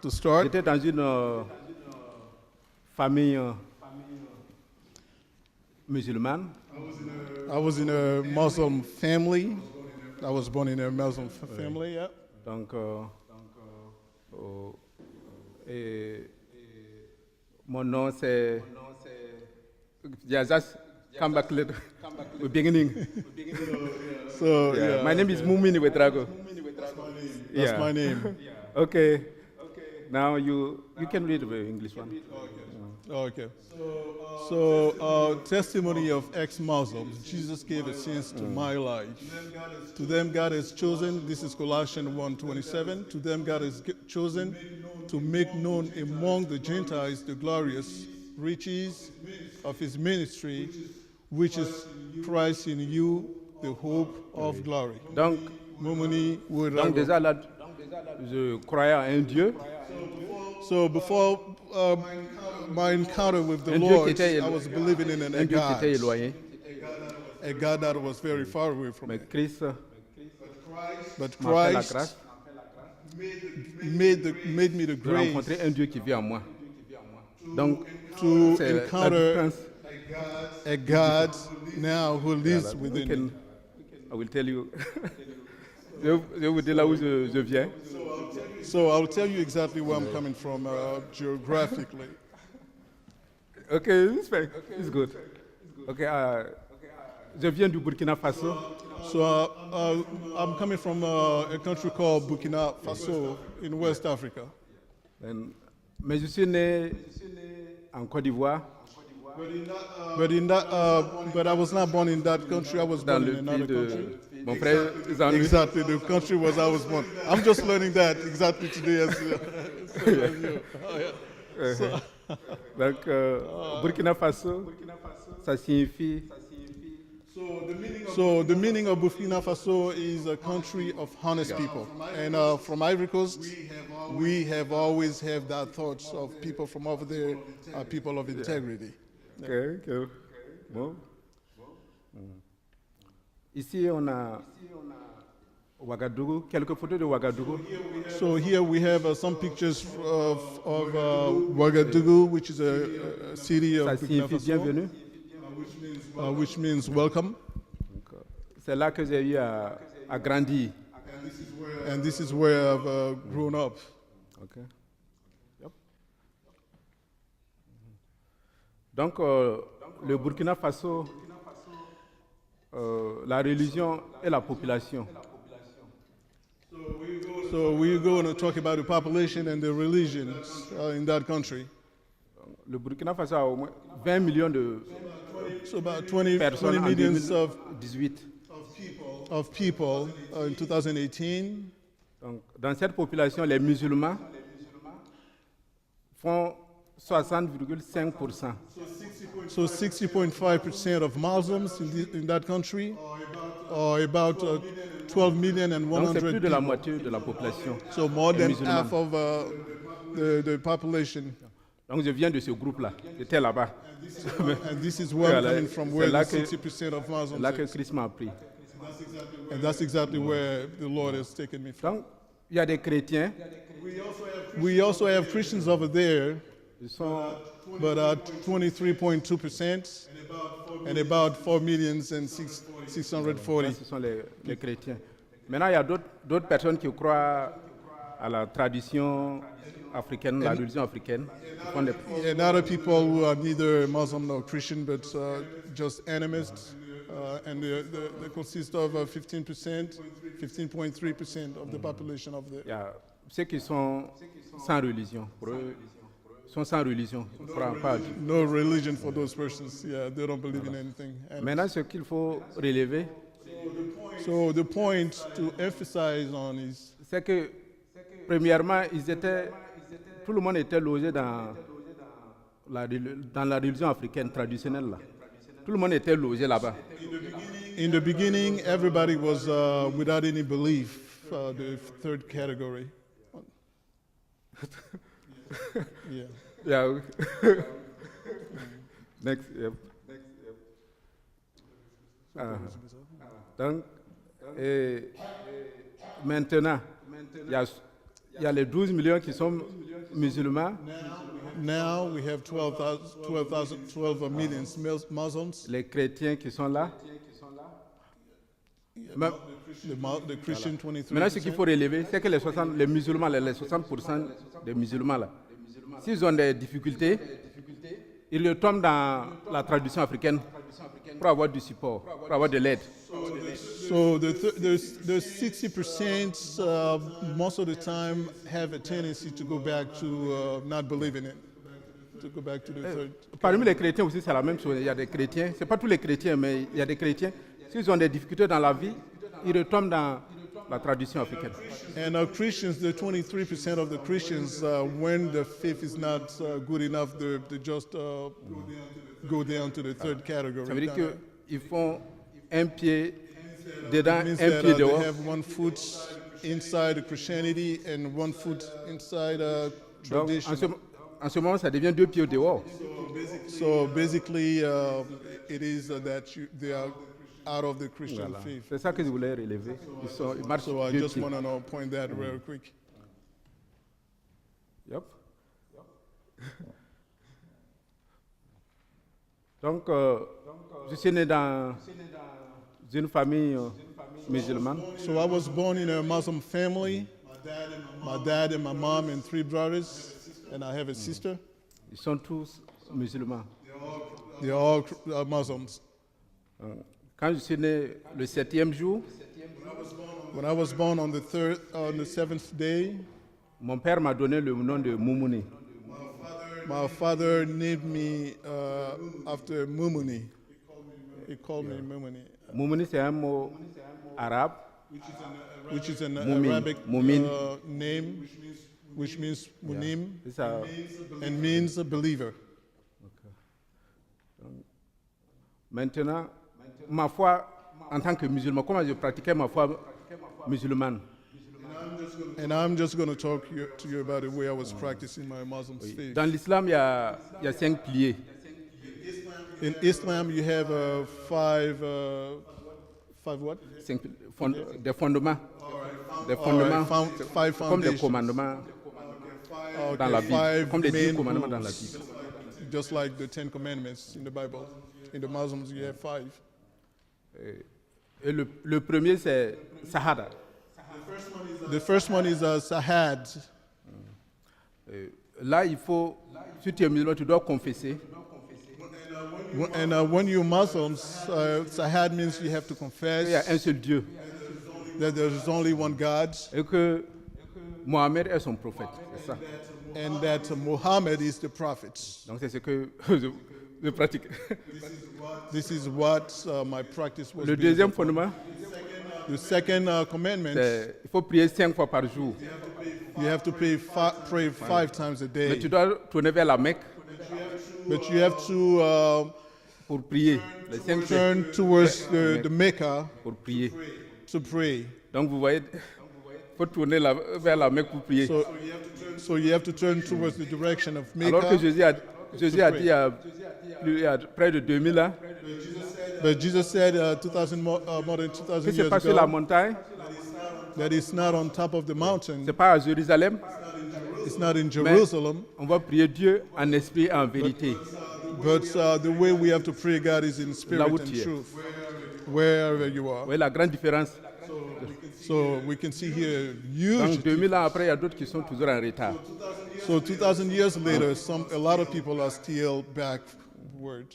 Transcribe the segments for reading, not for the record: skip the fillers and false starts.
to start. J'étais dans une famille musulmane. I was in a Muslim family. I was born in a Muslim family, yeah. Donc, et mon nom c'est Yazas Kambaklet, the beginning. So, Yeah. My name is Mumini Wetrago. That's my name. Okay. Now you can read the English one. Okay. So, testimony of ex-Muslims. Jesus gave a sense to my life. To them God has chosen, this is Colossians 1:27. To them God has chosen to make known among the Gentiles the glorious riches of his ministry, which is Christ in you, the hope of glory. Donc déjà là, je croyais à un Dieu. So before my encounter with the Un Dieu Lord, qui était I was believing in un Dieu qui était éloigné. a God that was very far away from me. Mais Christ But m'a fait la Christ grâce made me the de grace rencontrer un Dieu qui vit en moi. Donc, to c'est la encounter différence. a God now who lives within me. I will tell you. Je vais vous dire là où je viens. So I'll tell you exactly where I'm coming from geographically. Okay, it's good. Okay, je viens du Burkina Faso. So I'm coming from a country called Burkina Faso in West Africa. Mais je suis né en Côte d'Ivoire. But I was not born in that country. I was Dans born le in pays another de country. mon frère Jean-Louis. Exactly, the country was I was born. I'm just learning that exactly today as you. Donc, Burkina Faso, ça signifie So the meaning of Burkina Faso is a country of honest people. And from Ivory Coast, we have always have that thoughts of people from over there are people of integrity. Okay. Bon. Ici, on a Ouagadougou, quelques photos de Ouagadougou. So here we have some pictures of Ouagadougou, which is a city of Ça Burkina signifie Faso, bienvenue. which means welcome. C'est là que j'ai eu à grandir. And this is where I've grown up. Okay. Yep. Donc, le Burkina Faso, la religion et la population. So we're going to talk about the population and the religions in that country. Le Burkina Faso a au moins 20 millions de So about 20 personnes en millions of 2018. people in 2018. Donc, dans cette population, les musulmans font 60,5%. So 60.5% of Muslims in that country, or about 12 million and Donc, c'est 100 plus de la people. moitié de la population. So more est than musulmane. half of the population. Donc, je viens de ce groupe-là. J'étais là-bas. And this is where I'm Voilà. coming from, C'est where là the que- 60% of C'est là que Muslims is. Christ m'a appris. And that's exactly where the Lord has taken me from. Donc, il y a des chrétiens. We also have Christians over there, Ils sont but 23.2%, and about 4 millions and 640. ce sont les chrétiens. Maintenant, il y a d'autres personnes qui croient à la tradition africaine, la religion africaine. Ils font des- And other people who are neither Muslim nor Christian, but just animists, and they consist of 15.3% of the population of the. il y a ceux qui sont sans religion. Pour eux, ils sont sans religion. Ils ne croient pas à Dieu. No religion for those persons. Yeah, they don't believe in anything. And Maintenant, ce qu'il faut relever, so the point to emphasize on is c'est que, premièrement, tout le monde était logé dans la religion africaine traditionnelle. Là. Tout le monde était logé là-bas. in the beginning, everybody was without any belief, the third category. Yeah. Yeah. Next. Yep. Donc, maintenant, il y a les 12 millions qui sont musulmans. Now we have 12 million Muslims. Les chrétiens qui sont là. Mais- The Christian 23%. Maintenant, ce qu'il faut relever, c'est que les musulmans, les 60% des musulmans, là, s'ils ont des difficultés, ils retombent dans la tradition africaine pour avoir du support, pour avoir de l'aide. So the 60% most of the time have a tendency to go back to not believing it, to go back to the third. Parmi les chrétiens aussi, c'est la même chose. Il y a des chrétiens, c'est pas tous les chrétiens, mais il y a des chrétiens, s'ils ont des difficultés dans la vie, ils retombent dans la tradition africaine. And Christians, the 23% of the Christians, when the faith is not good enough, they just go down to the third category. Ça veut dire qu'ils font un pied dedans, It means un that pied they dehors. have one foot inside Christianity and one foot inside Donc, tradition. en ce moment, ça devient 2 pieds dehors. So basically, it is that they are out of the Christian Voilà. faith. C'est ça que je voulais relever. Ils marchent So I 2 just pieds. want to point that real quick. Yep. Donc, je suis né dans une famille musulmane. So I was born in a Muslim family. My dad and my mom and 3 brothers, and I have a sister. Ils sont tous musulmans. They're all Muslims. Quand je suis né le 7e jour, When I was born on the 7th day, mon père m'a donné le nom de Moumouni. my father named me after Mumuni. He called me Mumuni, Moumouni, c'est un mot arabe. which is an Mumin. Arabic Mumin. name, which means Munim, C'est ça. and means a believer. Maintenant, ma foi en tant que musulman, comment je pratiquais ma foi musulmane? And I'm just going to talk to you about the way I was practicing my Muslim faith. Dans l'islam, il y a 5 piliers. In Islam, you have five what? Des fondements. Des All fondements, right, five comme des foundations. commandements Okay, dans la Bible, five comme les 10 main commandements dans la rules, Bible. just like the 10 Commandments in the Bible. In the Muslims, you have 5. Et le premier, c'est Sahada. The first one is Sahad. Là, il faut, si tu es musulman, tu dois confesser And when you're Muslims, Sahad means you have to qu'il y a confess un seul Dieu that there's only one God et que Mohamed est son prophète. C'est ça. and that Muhammad is the prophet. Donc, c'est ce que je pratique. This is what my practice was. Le based deuxième on. fondement, The second commandment, c'est il faut prier 5 fois par jour. you have to pray 5 times a Mais tu day. dois tourner vers la Mecque But you have to pour prier. Les 5 jours turn towards the Mecca pour prier. to pray. Donc, vous voyez, il faut tourner vers la Mecque pour prier. So you have to turn towards the direction of Alors que Mecca. Jésus a dit il y a près de 2000 ans, But Jesus said 2000 more than 2000 que c'est years pas sur la ago montagne, that it's not on top of the mountain, c'est pas à Jérusalem. it's not in Jerusalem, On va prier Dieu en esprit et en vérité. but the way we have to pray God is in spirit où and tu es. truth, wherever you Vous are. voyez la grande différence. So we can see here Donc huge. 2000 ans après, il y a d'autres qui sont toujours en retard. So 2000 years later, a lot of people are still backward.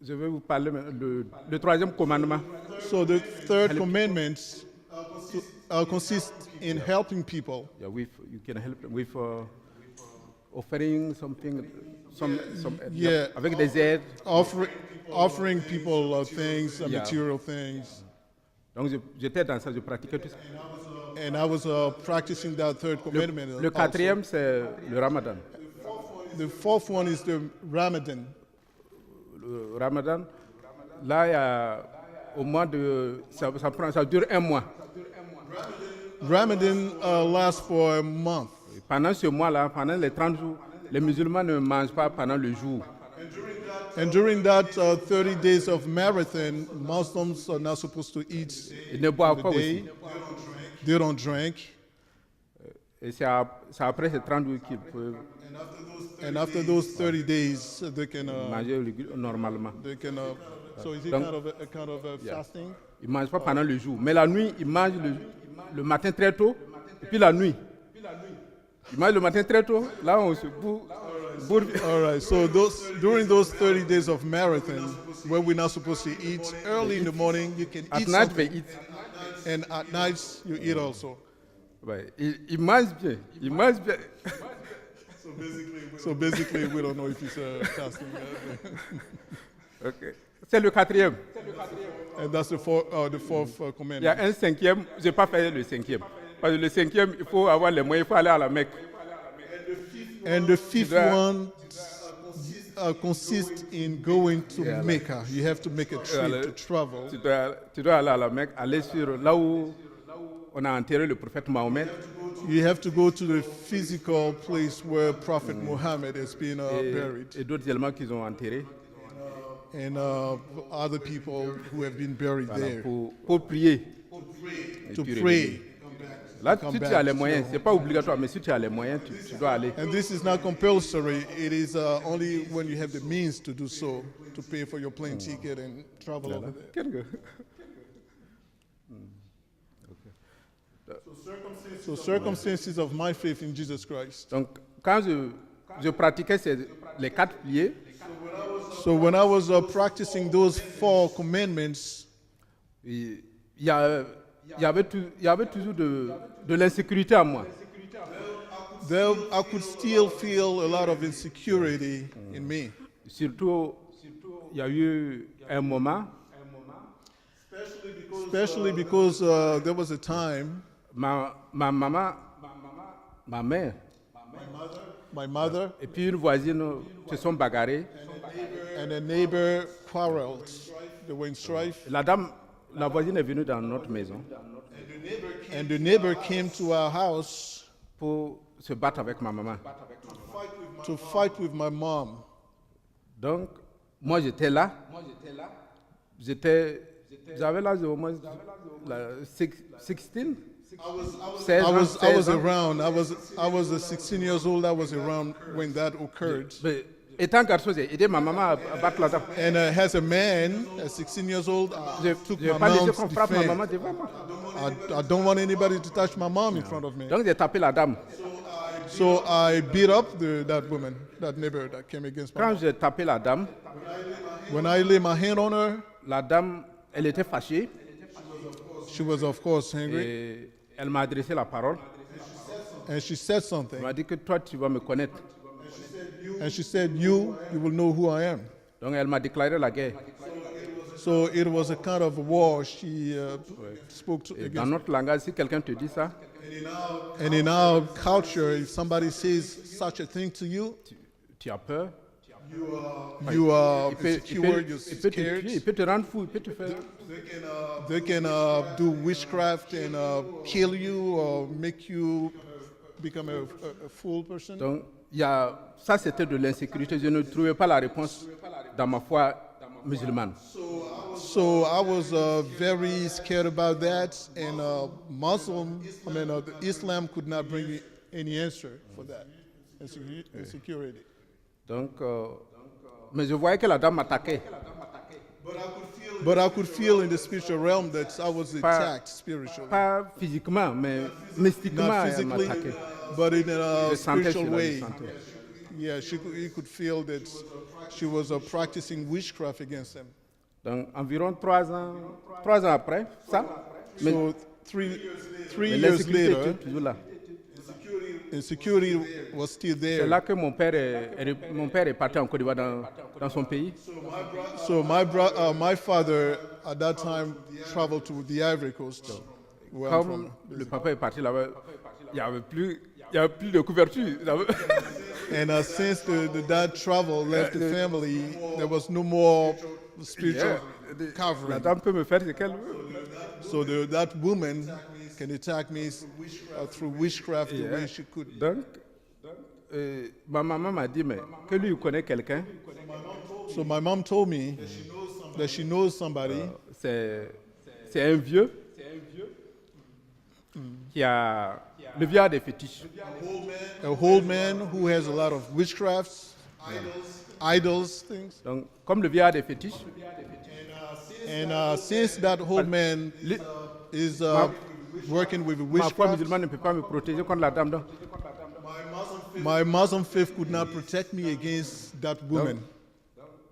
Je vais vous parler le troisième commandement. So the third commandment consists in helping people. Yeah, you can help them with offering something, Yeah. avec des aides. Offering people things, Yeah. material things. Donc j'étais dans ça, je pratiquais tout ça. And I was practicing that third commandment. Le also. quatrième, c'est le Ramadan. The fourth one is the Ramadan. Le Ramadan, là, il y a au mois de... Ça dure un mois. Ramadan lasts for a month. Et pendant ce mois-là, pendant les 30 jours, les musulmans ne mangent pas pendant le jour. And during that 30 days of marathon, Muslims are not supposed to eat Ils ne boivent the pas day. aussi. They don't drink. Et c'est après ces 30 jours qu'ils peuvent And after those 30 days, they can, manger normalement. so is it Donc, kind of a fasting? Ils ne mangent pas pendant le jour. Mais la nuit, ils mangent le matin très tôt. Et puis la nuit. Ils mangent le matin très tôt. Là, on se bourre. All right, so during those 30 days of marathon, where we're not supposed to eat, early in the morning, you can At eat night, something, they eat. and at night, you eat also. Ouais, ils mangent bien. Ils mangent bien. So basically, we don't know if it's fasting. Ok. C'est le 4e. And that's the fourth Il y a commandment. un 5e. Je n'ai pas fait le 5e. Parce que le 5e, il faut avoir les moyens, il faut aller à la Mecque. And the fifth Yeah. one consists in going to Mecca. You have to make a trip to travel. Tu dois aller à la Mecque, aller sur là où on a enterré le prophète Mahomet. You have to go to the physical place where Prophet Muhammad has been buried, Et d'autres éléments qu'ils ont enterrés and other people who have been buried there pour prier. Et to puis pray. revenir. Là, come si tu back, as les moyens, ce n'est pas obligatoire, mais si tu as les moyens, tu dois aller. And this is not compulsory. It is only when you have the means to do so, to pay for your plane ticket and travel over there. Quelque- So circumstances of my faith in Jesus Christ. Donc, quand je pratiquais les 4 piliers, So when I was practicing those 4 commandments, il y avait toujours de l'insécurité en moi. there I could still feel a lot of insecurity in me. Surtout, il y a eu un moment, Especially because there was a time ma maman, ma mère, my mother et puis une voisine se sont bagarrées. and a neighbor quarreled. They were in strife, La voisine est venue dans notre maison and the neighbor came to our house pour se battre avec ma maman. to fight with my mom. Donc, moi j'étais là. J'avais l'âge de au moins 16. 16 I ans, was 16 ans. around. I was 16 years old. I was around when that occurred. Mais étant garçon, j'ai aidé ma maman à battre la dame. And as a man, at 16 years old, Je I took n'ai my pas laissé mom's qu'on frappe ma maman defense. devant moi. I don't want anybody to touch my mom in front of me. Donc j'ai tapé la dame. So I beat up that woman, that neighbor that came against my Quand mom. j'ai tapé la dame, When I lay my hand on her, la dame, elle était fâchée she was of course angry, et elle m'a adressé la parole. and she said Elle something. m'a dit que toi tu vas me connaître. And she said, you will know who I am. Donc elle m'a déclaré la guerre. So it was a kind of war she spoke to Et dans against. notre langage, si quelqu'un te dit ça, And in our culture, if somebody says such a thing to you, tu as peur. you are Il peut, il insecure, peut- you're il peut te scared. tuer, il peut te rendre fou, il peut te faire. They can do witchcraft and kill you or make you become a fool person. Donc, ça c'était de l'insécurité. Je ne trouvais pas la réponse dans ma foi musulmane. So I was very scared about that, and Islam could not bring me any answer for that insecurity. Donc, mais je voyais que la dame m'attaquait. But I could feel in the spiritual realm that I was attacked spiritually, Pas physiquement, mais mystiquement, not elle physically, m'attaquait. but in a Je sentais spiritual cela, je way. sentais. Yeah, he could feel that she was practicing witchcraft against him. Donc, environ 3 ans après, ça, mais, So three mais years l'insécurité later, était toujours là. insecurity was still C'est there. là que mon père est parti en Côte d'Ivoire dans son pays. So my father at that time traveled to the Ivory Coast, where I'm Comme from. le papa est parti là-bas, il n'y avait plus de couverture. And since the dad travel left the family, there was no more spiritual La covering. dame peut me faire ce qu'elle veut. So that woman can attack me through witchcraft the way she could. Donc, ma maman m'a dit, mais que lui, il connaît quelqu'un, So my mom told me that she knows somebody. c'est un vieux. qui a le vieillard des fétiches. A old man who has a lot of witchcrafts, idols, things. Donc, comme le vieillard des fétiches, And since that old man is working with ma foi witchcraft, musulmane ne peut pas me protéger contre la dame. Donc, my Muslim faith could not protect me against that woman.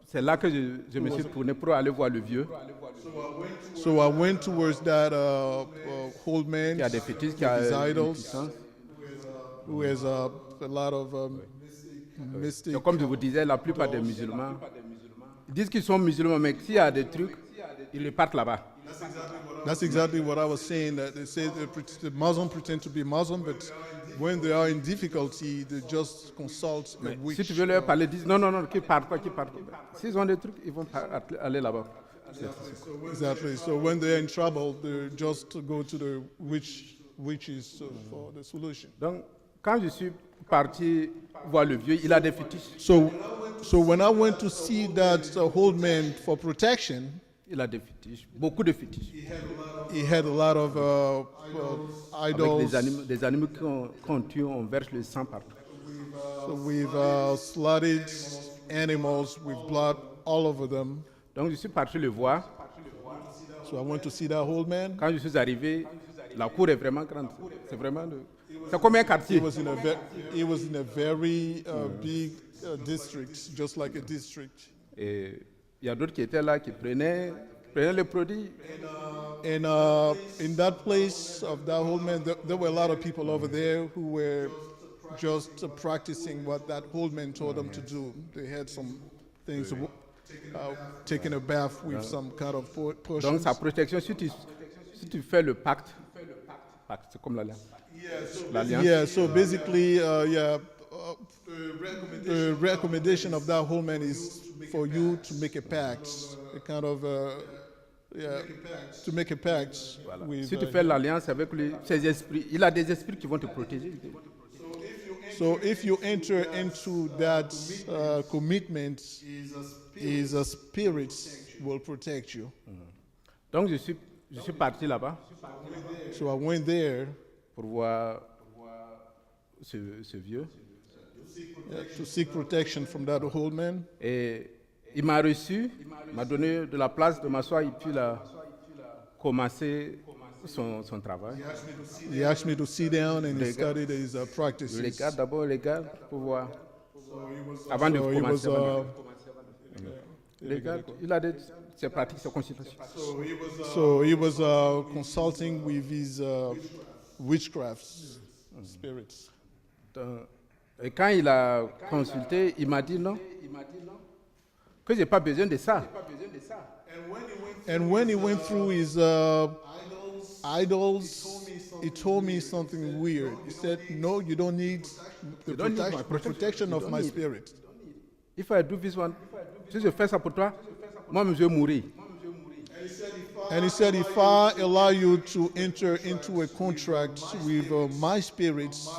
c'est là que je me suis tourné pour aller voir le vieux So I went towards that old man qui a des fétiches, qui with a his une idols, puissance. who has a lot of mystic. Donc, comme je vous disais, la plupart des musulmans ils disent qu'ils sont musulmans, mais s'il y a des trucs, ils repartent là-bas. That's exactly what I was saying. That they say the Muslim pretend to be Muslim, but when they are in difficulty, they just consult a Si witch. tu veux leur parler, dis non, qu'ils partent pas, qu'ils partent pas. S'ils ont des trucs, ils vont aller là-bas. Exactly. So when they're in trouble, they just go to the witches for the solution. Donc, quand je suis parti voir le vieux, il a des fétiches. So when I went to see that old man for protection, Il a des fétiches, beaucoup de fétiches. he had a lot of Avec idols des animaux qu'on tue, on verse le sang partout. with slaughtered animals with blood all over them. Donc, je suis parti le voir. So I went to see that old man. Quand je suis arrivé, la cour est vraiment grande. C'est vraiment c'est comme un quartier. He was in a very big district, just like a district. Et il y a d'autres qui étaient là, qui prenaient les produits. And in that place of that old man, there were a lot of people over there who were just practicing what that old man told them to do. They had some things, taking a bath with some kind of Donc, potions. sa protection, si tu fais le pacte, c'est comme l'alliance. L'alliance. Yeah, so basically, the recommendation of that whole man is for you to make a pact, a kind of, to make a pact Voilà. with. Si tu fais l'alliance avec lui, ses esprits, il a des esprits qui vont te protéger. So if you enter into that commitment, is a spirit will protect you. Donc, je suis parti là-bas So I went there pour voir ce vieux. to seek protection from that old man. Et il m'a reçu, m'a donné de la place de m'asseoir et puis il a commencé son travail. He asked me to sit down and he studied his Je practices. regarde d'abord, regarde pour voir. Avant de So he was, commencer. Regarde, il a ses pratiques, ses consultations. so he was consulting with his witchcraft spirits. Et quand il a consulté, il m'a dit non, que je n'ai pas besoin de ça. And when he went through his idols, he told me something weird. He said, "No, you don't need the don't need my protection You of don't my need. spirit." If I do this one, si je fais ça pour toi, moi-même je vais mourir. And he said, if I allow you to enter into a contract with my spirits,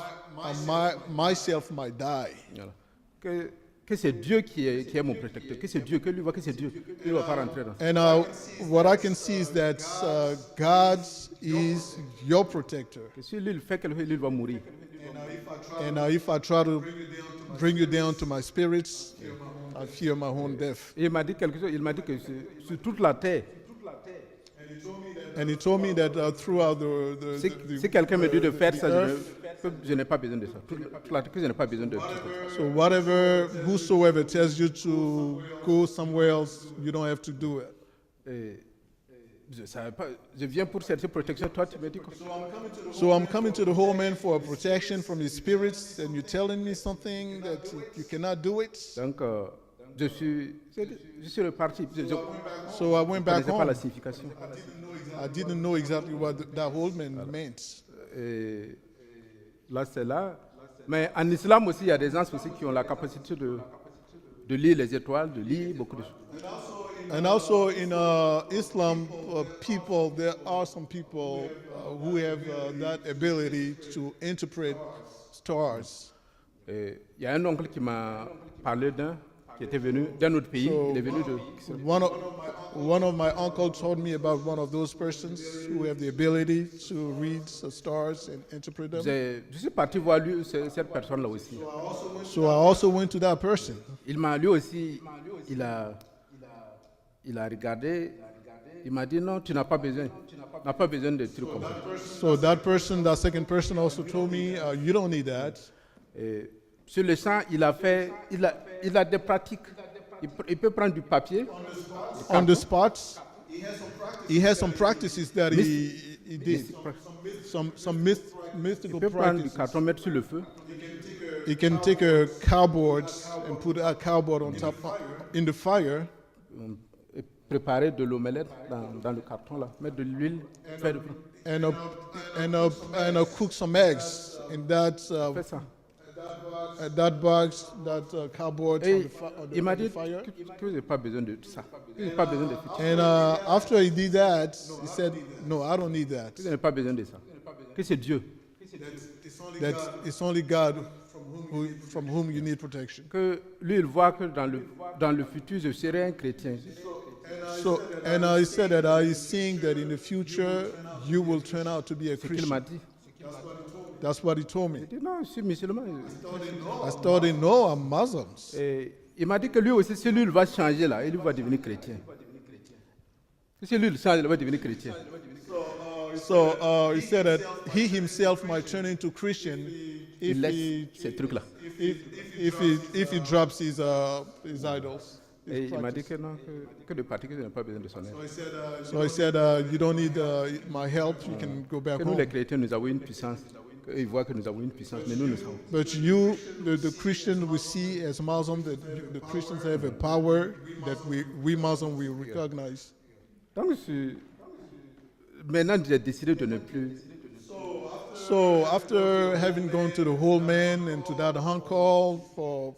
myself might die. Voilà. Que c'est Dieu qui est mon protecteur, que c'est Dieu, que lui voit que c'est Dieu, il ne va pas rentrer dans ça. And what I can see is that God is your protector. Que si lui il fait quelque chose, lui il va mourir. And if I try to bring you down to my spirits, I fear my own death. Et il m'a dit quelque chose, il m'a dit que sur toute la terre, And he told me that throughout the si quelqu'un me dit de faire ça, je n'ai pas besoin de ça. Toute la terre, que je n'ai pas besoin de ça. so whosoever tells you to go somewhere else, you don't have to do it. Et je savais pas, je viens pour cette protection, toi tu me dis quoi? So I'm coming to the whole man for a protection from his spirits, and you're telling me something that you cannot do it. Donc, je suis reparti. Je ne So I went back connaissais pas la home. signification. I didn't know exactly what that old man meant. Et là, c'est là. Mais en islam aussi, il y a des gens aussi qui ont la capacité de lire les étoiles, de lire beaucoup de choses. And also in Islam, there are some people who have that ability to interpret stars. Et il y a un oncle qui m'a parlé d'un qui était venu d'un autre pays. So, Il est venu de... one of my uncles told me about one of those persons who have the ability to read the stars and interpret them. Je suis parti voir lui, cette personne-là aussi. So I also went to that person. Il m'a, lui aussi, il a regardé, il m'a dit non, tu n'as pas besoin de trucs comme ça. So that person, that second person also told me, you don't need that. Et sur le champ, il a des pratiques. Il peut prendre du papier. On the spot, he has some practices that he did. Some mystical Il peut prendre du practices. carton, mettre sur le feu. He can take a cardboard and put a cardboard on top in the fire Et préparer de l'omelette dans le carton là, mettre de l'huile, faire and cook some eggs in that fait ça. that box, that cardboard Et on il m'a the dit fire. que je n'ai pas besoin de ça, que je n'ai pas besoin de ça, And after he did that, he said, "No, I don't need that. que je n'ai pas besoin de ça, que c'est Dieu, That it's only God from whom you need protection." que lui il voit que dans le futur je serai un chrétien. So, and he said that he's seeing that in the future you will turn out to be a C'est qu'il m'a Christian. dit. That's what he told me. Il dit non, je suis musulman. I told him, "No, I'm Muslims." Et il m'a dit que lui aussi, si lui il va changer là, il va devenir chrétien. Si lui il change, il va devenir chrétien. So he said that he himself might turn into Christian Il laisse ces trucs là. if he drops his idols. Et il m'a dit que non, que de partir, que je n'ai pas besoin de son aide. So I said, "You don't need my help. You can go back Que nous les home." chrétiens, nous avons une puissance. Ils voient que nous avons une puissance, mais nous savons. But you, the Christian, we see as Muslims that the Christians have a power that we Muslims we recognize. Donc maintenant, j'ai décidé de ne plus. So after having gone to the whole man and to that call for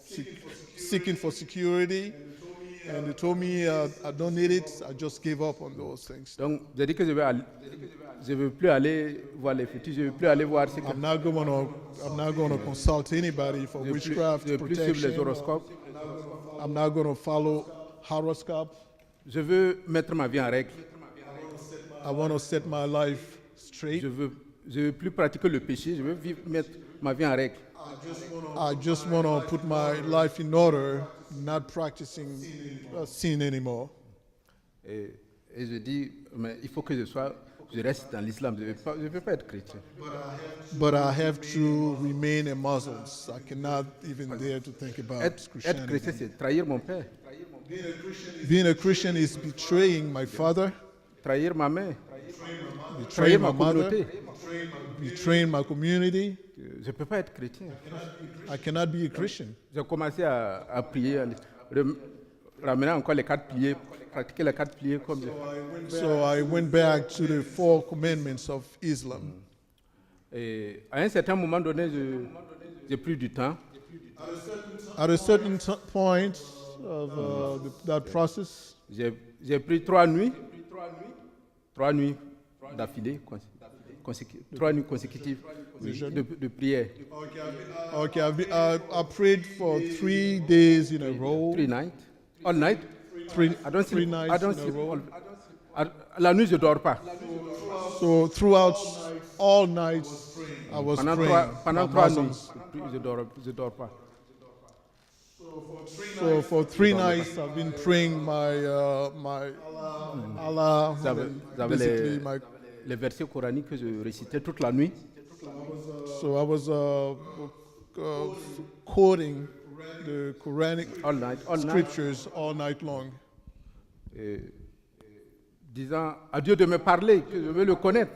seeking for security, and they told me I don't need it, I just gave up on those things. Donc j'ai dit que je ne veux plus aller voir les futurs, je ne veux plus aller voir ce que. I'm not going to consult anybody for Je witchcraft ne veux plus suivre les protection. horoscopes. I'm not going to follow horoscope. Je veux mettre ma vie en règle. I want to set my life straight. Je veux plus pratiquer le péché. Je veux mettre ma vie en règle. I just want to put my life in order, not practicing sin anymore. Et je dis, mais il faut que je reste dans l'islam. Je ne veux pas être chrétien. But I have to remain a Muslim. I cannot even dare to think about Être chrétien, Christianity. c'est trahir mon père, Being a Christian is betraying my father, trahir ma mère, betraying trahir my ma mother, communauté. betraying my community. Je ne peux pas être chrétien. I cannot be a Christian. J'ai commencé à prier, à ramener encore les 4 piliers, pratiquer les 4 piliers comme So I went back to the 4 commandments of Islam. Et à un certain moment donné, j'ai pris du temps. At a certain point of that process, J'ai pris 3 nuits d'affilée, 3 nuits consécutives de prière. okay, I prayed for 3 days in a row. 3 nights, all night. I don't Three sleep. I nights don't in a sleep. row. La nuit, je ne dors pas. So throughout all nights, I was Pendant praying. 3 nuits, je dors pas. So for 3 nights, I've been praying my Allah, J'avais basically my. les versets coraniques que je récitais toute la nuit. So I was quoting the Quranic All night. scriptures all night long, Disant à Dieu de me parler, que je veux le connaître.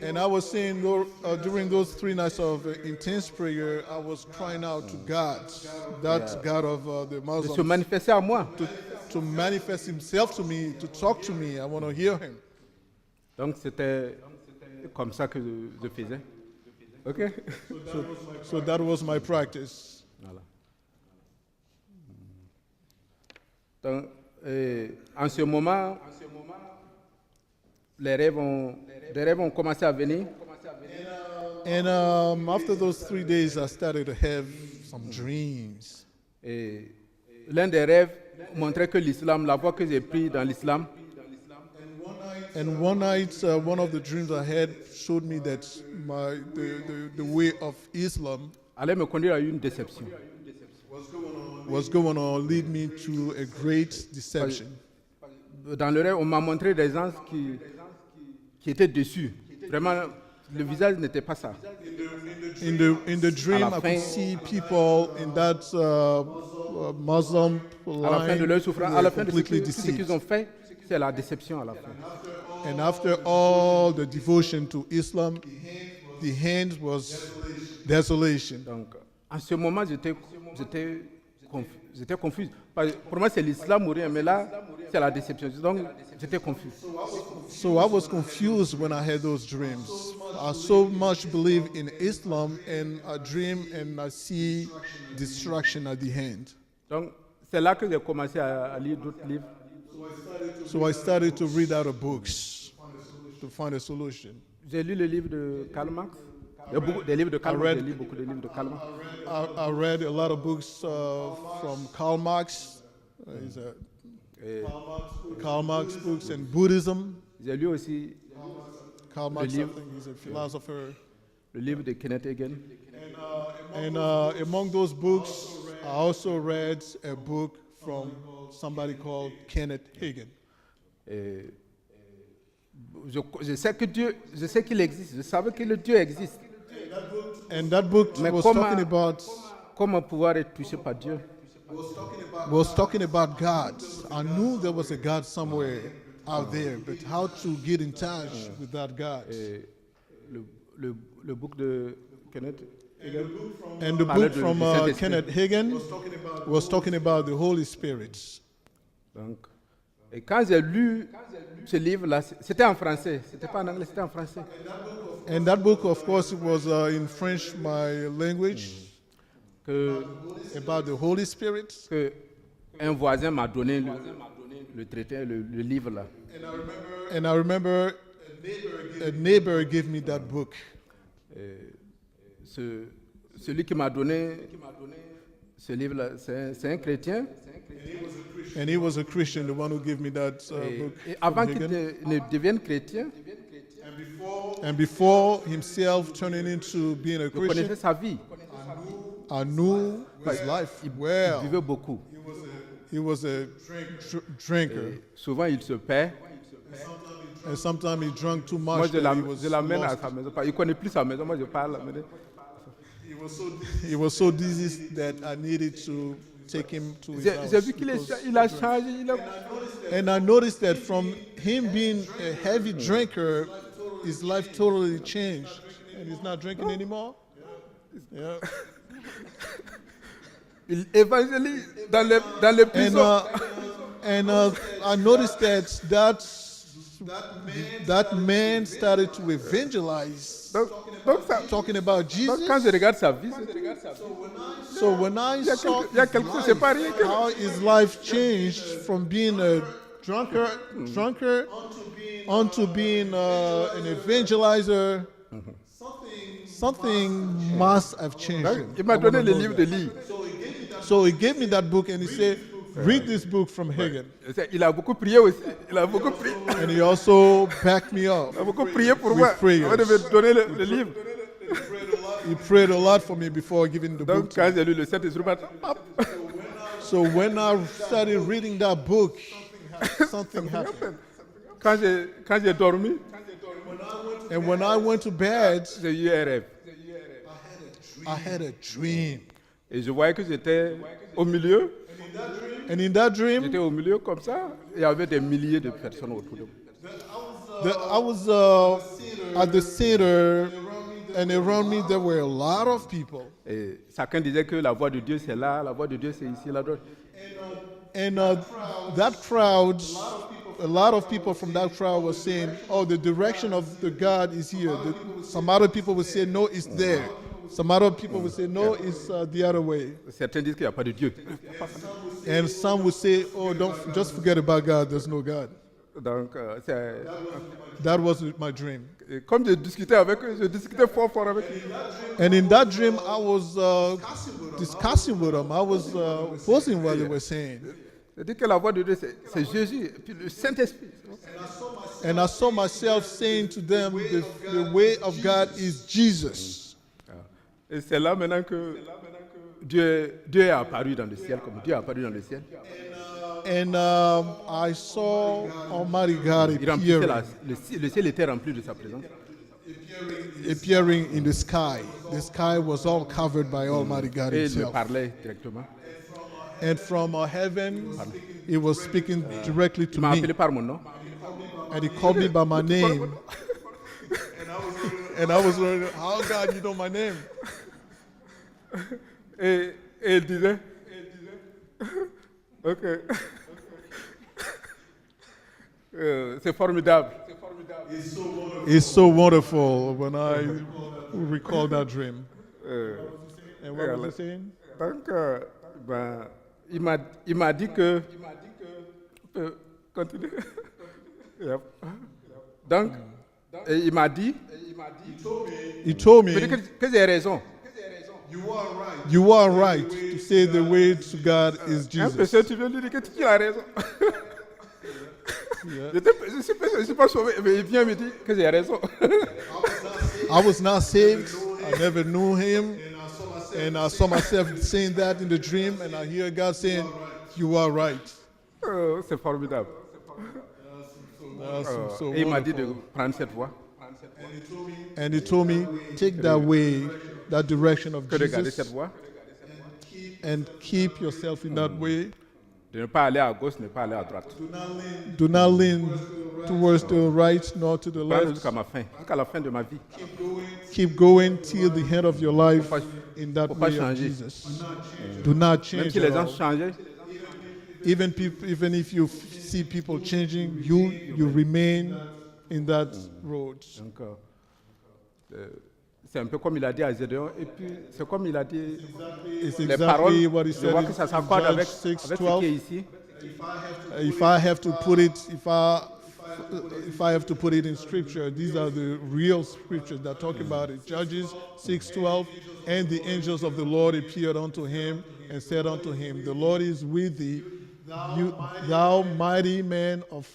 and I was saying during those 3 nights of intense prayer, I was crying out to God, that God of the De se Muslims, manifester à moi. to manifest Himself to me, to talk to me. I want to hear Him. Donc c'était comme ça que je faisais. Ok? So that was my practice. Voilà. Donc, en ce moment, les rêves ont commencé à venir. And after those 3 days, I started to have some dreams. Et l'un des rêves montrait que l'islam, la voie que j'ai prise dans l'islam, And one night, one of the dreams I had showed me that the way of Islam allait me conduire à une déception. was going to lead me to a great deception. Dans le rêve, on m'a montré des gens qui étaient déçus. Vraiment, le visage n'était pas ça. In the dream, la I fin- could see people in that Muslim À la fin de line leur who souffrance, à were la fin de completely tout ce qu'ils deceived. ont fait, c'est la déception à la fin. And after all the devotion to Islam, the hand was desolation. Donc, en ce moment, j'étais confus. Pour moi, c'est l'islam ou rien, mais là, c'est la déception. Donc, j'étais confus. So I was confused when I had those dreams. I so much believe in Islam, and I dream and I see destruction at the hand. Donc, c'est là que j'ai commencé à lire d'autres livres. So I started to read out of books to find a solution. J'ai lu le livre de Karl Marx. Il y a des livres de Karl Marx. J'ai lu beaucoup de livres de Karl Marx. I read a lot of books from Karl Marx. He's a Et Karl Marx books and Buddhism. j'ai lu aussi Karl Marx, I livre- think he's a philosopher. le livre de Kenneth Hagin. And among those books, I also read a book from somebody called Kenneth Hagin. Et je sais que Dieu, je sais qu'il existe. Je savais que le Dieu existe. And that book Mais was comment- talking about Comment pouvoir être touché par Dieu? God. I knew there was a God somewhere out there, but how to get in touch with that God? Et le book de Kenneth Hagin And the parlait book de- from du Saint-Esprit. Kenneth Hagin was talking about the Holy Spirit. Donc, et quand j'ai lu ce livre-là, c'était en français. C'était pas en anglais, c'était en français. And that book, of course, it was in French, my language, Que, about the Holy Spirit. que un voisin m'a donné le traité, le livre là. And I remember a neighbor gave me that book. Celui qui m'a donné ce livre-là, c'est un chrétien. And he was a Christian, the one who gave me that book. Et from avant qu'il Hagin. ne devienne chrétien, And before himself turning into being a je connaissais Christian, sa vie. I knew his life Il well. buvait beaucoup. He was a drinker. Et souvent, il se perd. And sometimes he drank too Moi, much. je that he was l'amène à lost. sa maison. Il ne connaît plus sa maison. Moi, je parle. He was so dizzy that I needed to take him to his J'ai vu house. qu'il because il a changé. And I noticed that from him being a heavy drinker, his life totally changed. And he's not drinking anymore. Yeah. Il évangélise dans les prisons. And I noticed that man started to evangelize, Donc, talking about donc, quand Jesus. je regarde sa vie, So when I il y a saw quelque- il y a quelque chose, c'est pas rien que- how his life changed from being a drunkard onto being an evangelizer, something must have changed him. il m'a I donné wanna le know livre that. de lire. So he gave me that book and he said, read this book from Hagin. Il a beaucoup prié aussi. Il a beaucoup prié. And he also backed me up. Il a beaucoup prié pour With moi. prayers. Avant de me donner le livre. He prayed a lot for me before giving the book Donc, to quand me. j'ai lu le Saint-Esprit, hop, So when I started reading that book, something happened. quand j'ai dormi, And when I went to bed, j'ai eu un rêve. I had a dream. Et je voyais que j'étais au milieu. And in that dream, J'étais au milieu comme ça. Il y avait des milliers de personnes autour de moi. I was at the theater, and around me there were a lot of people. Et chacun disait que la voix de Dieu c'est là, la voix de Dieu c'est ici, là droite. And that crowd, a lot of people from that crowd were saying, oh, the direction of the God is here. Some other people would say, no, it's there. Some other people would say, no, it's the other way. Certains disent qu'il n'y a pas de Dieu. And some would say, oh, don't just forget about God. There's no God. Donc, That was my dream. comme je discutais avec eux, je discutais fort avec eux. And in that dream, I was discussing with them. I was opposing what they were saying. Je dis que la voix de Dieu, c'est Jésus, et puis le Saint-Esprit. And I saw myself saying to them, the way of God is Jesus. Et c'est là maintenant que Dieu est apparu dans le ciel, comme Dieu est apparu dans le ciel. And I saw Almighty God Il remplissait appearing, le ciel était rempli de sa présence. appearing in the sky. The sky was all covered by Almighty God Et il me himself. parlait directement. And from heaven, he was speaking directly Il to m'a me. appelé par mon nom. And he called me by my name. And I was wondering, how God, you know my name? Et il disait, ok. C'est formidable. It's so wonderful when I recall that dream. And what was he saying? Donc, il m'a dit que... Continue. Yep. Donc, il m'a dit... He told Il m'a dit me, que j'ai raison. you are right to say the way to God is Un Jesus. pécheur, tu viens lui dire que tu as raison. Je ne suis pas sauvé, mais il vient me dire que j'ai raison. I was not saved. I never knew him. And I saw myself saying that in the dream. And I hear God saying, you are right. C'est formidable. That's so Et il m'a dit de wonderful. prendre cette voie, And he told me, take that way, that direction of que de garder cette Jesus, voie, and keep yourself in that way. de ne pas aller à gauche, ne pas aller à droite. Do not lean towards the right nor to the Prendre left. jusqu'à ma fin, jusqu'à la fin de ma vie. Keep going till the end of your life Faut pas- in that faut pas way of changer. Jesus. Do not Même change si les at gens all. changeaient, Even if you see people changing, you remain in that road. donc, c'est un peu comme il a dit à Gédéon, et puis c'est comme il a dit, It's les exactly paroles, what he je said vois in que ça s'accorde Judge avec ce qui 6:12. est ici. If I have to put it, if I have to put it in scripture, these are the real scriptures that talk about it. Judges 6:12, and the angels of the Lord appeared unto him and said unto him, the Lord is with thee, thou mighty man of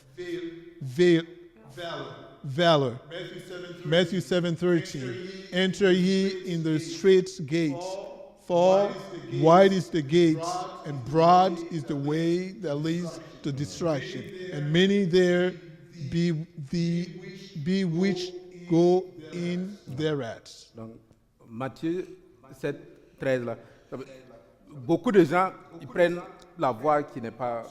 valor. Matthew 7:13. Enter ye in the straight gate, for wide is the gate, and broad is the way that leads to destruction, and many there be which go in thereat. Donc, Matthieu 7, 13, là. Beaucoup de gens, ils prennent la voie qui n'est pas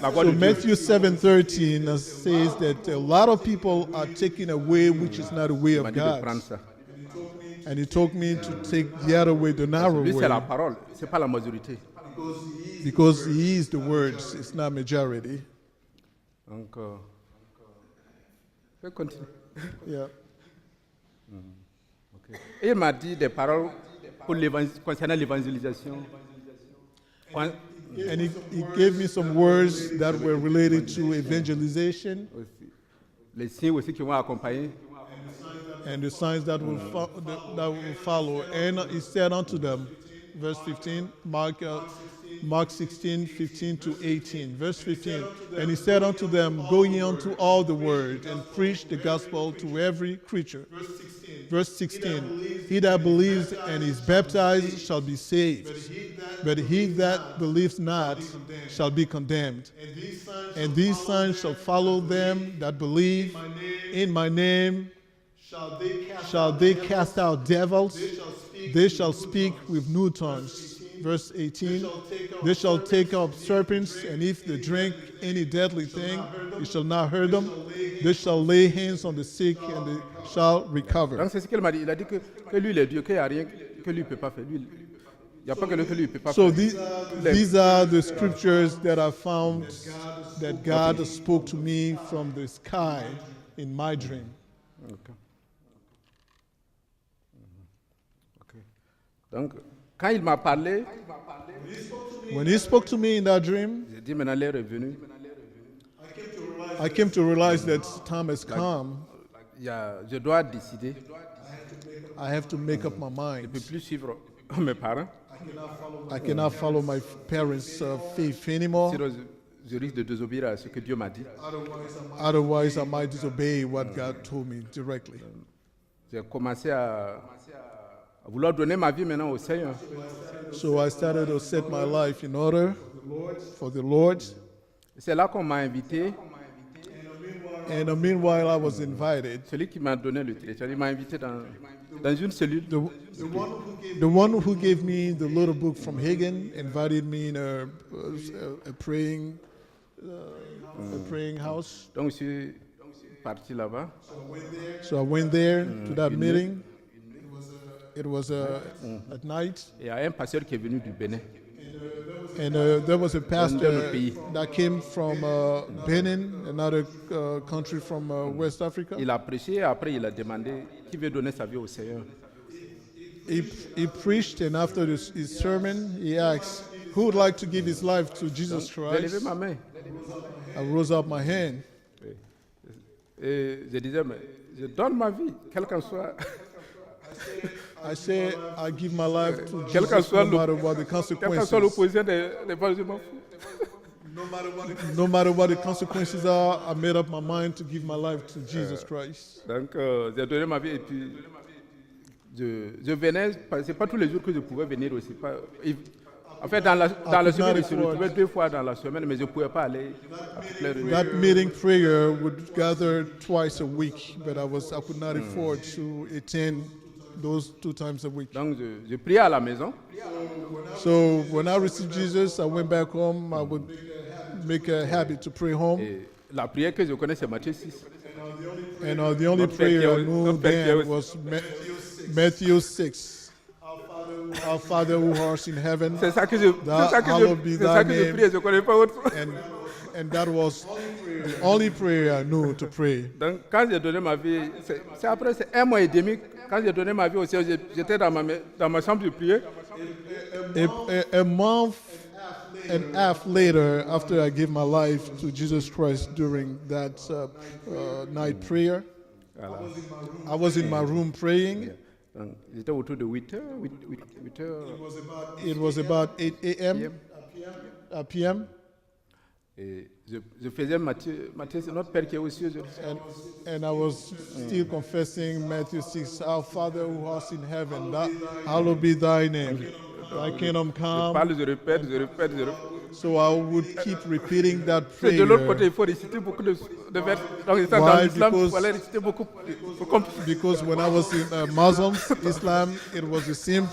la voie So de Dieu. Matthew 7:13 says that a lot of people are taking a way which is not a way Il of m'a dit de prendre God. ça. And he told me to take the other way, the narrow Lui, c'est la way, parole, c'est pas la majorité. because he is the words, it's not majority. Donc, je vais continuer. Yeah. Et il m'a dit des paroles pour concernant l'évangélisation. Con- And he gave me some words that were related to evangelization aussi. Les signes aussi qui vont accompagner. and the signs that will, that will follow. And he said unto them, verse 15, Mark 16, 15 to 18. Verse 15, and he said unto them, go ye unto all the world and preach the gospel to every creature. Verse 16, he that believes and is baptized shall be saved, but he that believes not shall be condemned. And these signs shall follow them that believe. In my name shall they cast out devils. They shall speak with new tongues. Verse 18, they shall take up serpents, and if they drink any deadly thing, it shall not hurt them. They shall lay hands on the sick, and they shall recover. Donc c'est ce qu'il m'a dit. Il a dit que lui, il est Dieu, qu'il n'y a rien que lui ne peut pas faire. Lui, il n'y a pas que lui ne peut pas So faire. these are the scriptures that I found that God spoke to me from the sky in my dream. Ok. Ok. Donc, quand il m'a parlé, When he spoke to me in that dream, j'ai dit maintenant l'heure est venue. I came to realize that time has come. Je dois décider. I have to make up my Je ne peux mind. plus suivre mes parents. I cannot follow my parents' faith anymore. Sinon, je risque de désobéir à ce que Dieu m'a dit. Otherwise, I might disobey what God told me directly. J'ai commencé à vouloir donner ma vie maintenant au Seigneur. So I started to set my life in order for the Lord. C'est là qu'on m'a invité. And meanwhile, I was invited. Celui qui m'a donné le téléphone, il m'a invité dans une cellule. The one who gave me the little book from Hagen invited me in a praying house. Donc je suis parti là-bas. So I went there to that meeting. It was at night, Et il y a un pasteur qui est venu du Bénin. and there was a pastor pays. that came from Benin, another country from West Africa. Il a prêché et après il a demandé qui veut donner sa vie au Seigneur. He preached, and after his sermon, he asked, "Who would like to give his life to Jesus J'ai levé Christ?" ma main. I rose up my hand. Et je disais, mais je donne ma vie, quel qu'en soit. I said, "I give my life to Quel qu'en Jesus, soit no matter what the Quelle qu'en soit consequences. l'opposition des gens, je m'en fous. No matter what the consequences are, I made up my mind to give my life to Jesus Christ." Donc j'ai donné ma vie et puis je venais, c'est pas tous les jours que je pouvais venir aussi. En fait, dans la semaine, je me retrouvais 2 fois dans la semaine, mais je ne pouvais pas aller à toutes les réunions. That meeting prayer would gather twice a week, but I could not afford to attend those 2 times a week. Donc je priais à la maison. So when I received Jesus, I went back home. I would make a habit to pray home. Et la prière que je connais, c'est Matthieu 6. And the only Notre prayer I Père qui knew est- then was Matthew 6. Our Father who art in heaven. C'est ça que je prie, je ne connais pas autre. And that was the only prayer I knew to pray. Donc quand j'ai donné ma vie, c'est après c'est 1 mois et demi, quand j'ai donné ma vie au Seigneur, j'étais dans ma chambre de prière. A month and a half later, after I gave my life to Jesus Christ during that night prayer, Voilà. I was in my room praying. Donc, j'étais autour de 8 heures. 8 heures. It was about 8 a.m. p.m. Et je faisais Matthieu, c'est notre Père qui est aux cieux. And I was still confessing Matthew 6, Our Father who art in heaven, hallowed be thy name. Thy kingdom Je come. parle, je répète. So I would keep repeating that Et de l'autre côté, prayer il faut réciter beaucoup de vers. Donc, dans Why? l'islam, il Because- fallait réciter beaucoup. Pour comprendre. because when I was in Islam, it was the same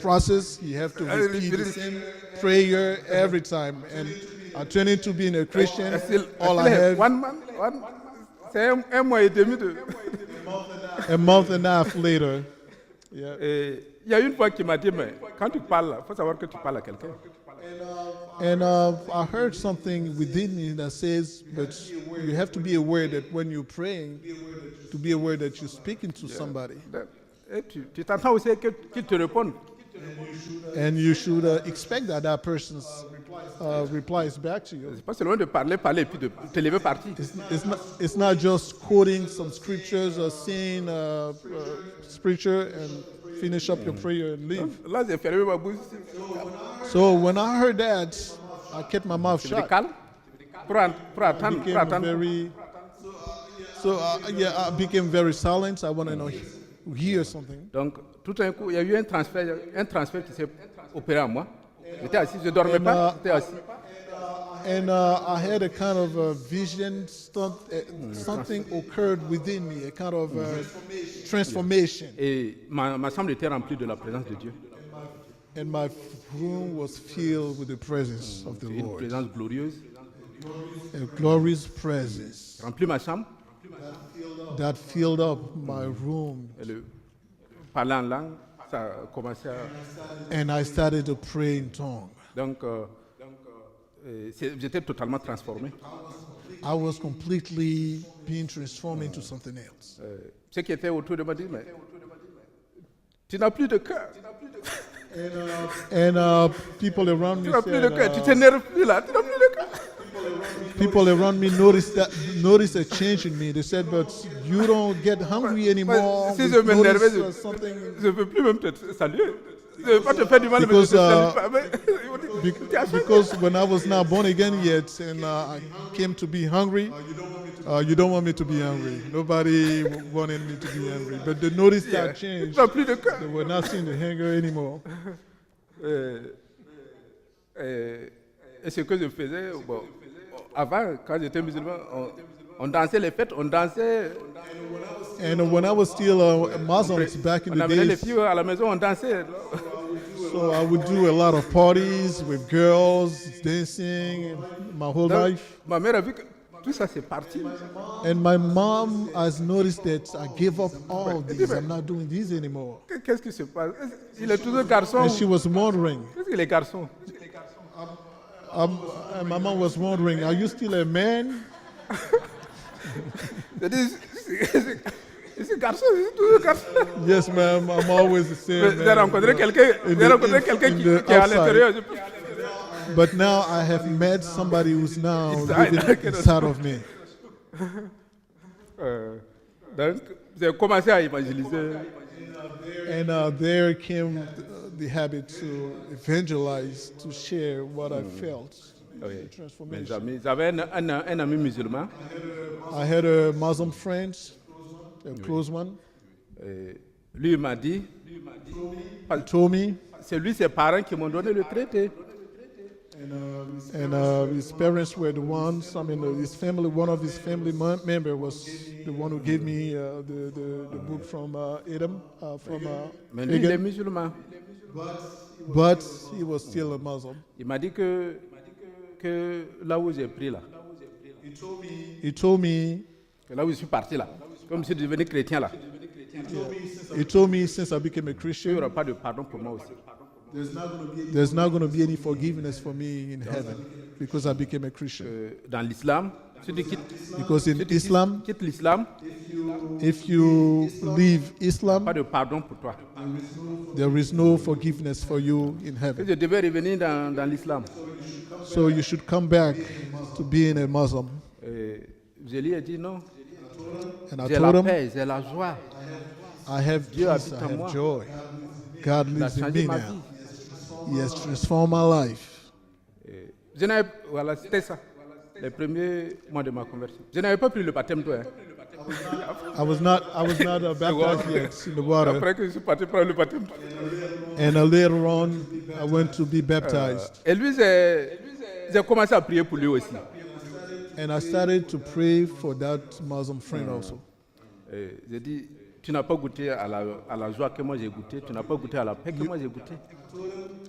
process. You have to repeat the same prayer every time. And turning to being a Christian, all I have C'est 1 mois et demi de. a month and a half later. Yeah. Et il y a une fois qui m'a dit, mais quand tu parles, il faut savoir que tu parles à quelqu'un. And I heard something within me that says, but you have to be aware that when you're praying, to be aware that you're speaking to somebody. Et tu t'entends aussi qu'il te réponde. And you should expect that that person replies back to you. C'est pas seulement de parler et puis de te lever partir. It's not just quoting some scriptures or saying scripture and finish up your prayer and leave. Là, j'ai fermé ma bouche. So when I heard that, I kept my mouth Je shut. calme pour attendre. I became very silent. I wanted to hear something. Donc, tout d'un coup, il y a eu un transfert qui s'est opéré en moi. J'étais assis, je ne dormais pas, j'étais assis. And I had a kind of a vision, something occurred within me, a kind of transformation. Et ma chambre était remplie de la présence de Dieu. And my room was filled with the presence of the Une Lord. présence glorieuse. A glorious presence Remplit ma chambre. that filled up my room. Et le parler en langue, ça a commencé à. And I started to pray in tongues. Donc, j'étais totalement transformé. I was completely being transformed into something else. Ceux qui étaient autour de moi disent, mais tu n'as plus de cœur. And people around me Tu n'as plus de cœur. Tu said, t'énerves plus là. Tu n'as plus de cœur. people around me noticed a change in me. They said, but you don't get hungry anymore. Si We je m'énervais, noticed, something. je ne veux plus même te saluer. Je ne veux pas te faire du mal, mais Because, je te salue pas. Mais ils vont dire, tu as changé. Because when I was not born again yet and I came to be hungry, you don't want me to be hungry. Nobody wanted me to be hungry. But they noticed that change. Tu n'as plus de cœur. They were not seeing the hunger anymore. Et ce que je faisais, bon, avant, quand j'étais musulman, on dansait les fêtes, on dansait. And when I was still a Muslim back in On the amenait les days, filles à la maison, on dansait. so I would do a lot of parties with girls, dancing, my whole Donc, life. ma mère a vu que tout ça c'est parti. And my mom has noticed that I gave up all these. I'm not doing these anymore. Qu'est-ce qui se passe? Il est toujours garçon. And she was wondering. Qu'est-ce qu'il est garçon? And my mom was wondering, are you still a man? Je dis, c'est garçon, c'est toujours garçon. Yes, ma'am. I'm always the same. J'ai rencontré quelqu'un qui est à l'intérieur. But now I have met somebody who's now Inside. living inside of me. Donc, j'ai commencé à évangéliser. And there came the habit to evangelize, to share what I felt. Oui. The Mes transformation. amis, j'avais un ami musulman. I had a Muslim friend, a close one. Lui, il m'a dit, He told me, c'est lui, ses parents qui m'ont donné le traité. and his parents were the ones. I mean, his family. One of his family member was the one who gave me the book from Adam, from Mais lui, il est Hagen. musulman. But he was still a Muslim. Il m'a dit que là où j'ai pris là, He told me, que là où je suis parti là, comme je suis devenu chrétien là, since I became a il n'y Christian, aura pas de pardon pour moi aussi. there's not going to be any forgiveness for me in heaven because I became a Christian. Dans l'islam, si tu quittes, Because in Islam, quittes l'islam, if you leave pas Islam, de pardon pour toi. there is no forgiveness for you in Et heaven. je devais revenir dans l'islam. So you should come back to being a Muslim. Je lui ai dit non, And I j'ai told la him, paix, j'ai la joie. I have Dieu peace, habite I en have moi. joy. God Il a lives in changé me ma now. vie. He has transformed my life. Je n'avais, voilà, c'était ça, les premiers mois de ma conversion. Je n'avais pas pris le baptême, toi. Hein. I was not baptized yet in the water. Après que je suis parti prendre le baptême. And later on, I went to be baptized. Et lui, j'ai commencé à prier pour lui aussi. And I started to pray for that Muslim friend also. J'ai dit, tu n'as pas goûté à la joie que moi j'ai goûté, tu n'as pas goûté à la paix que moi j'ai goûté.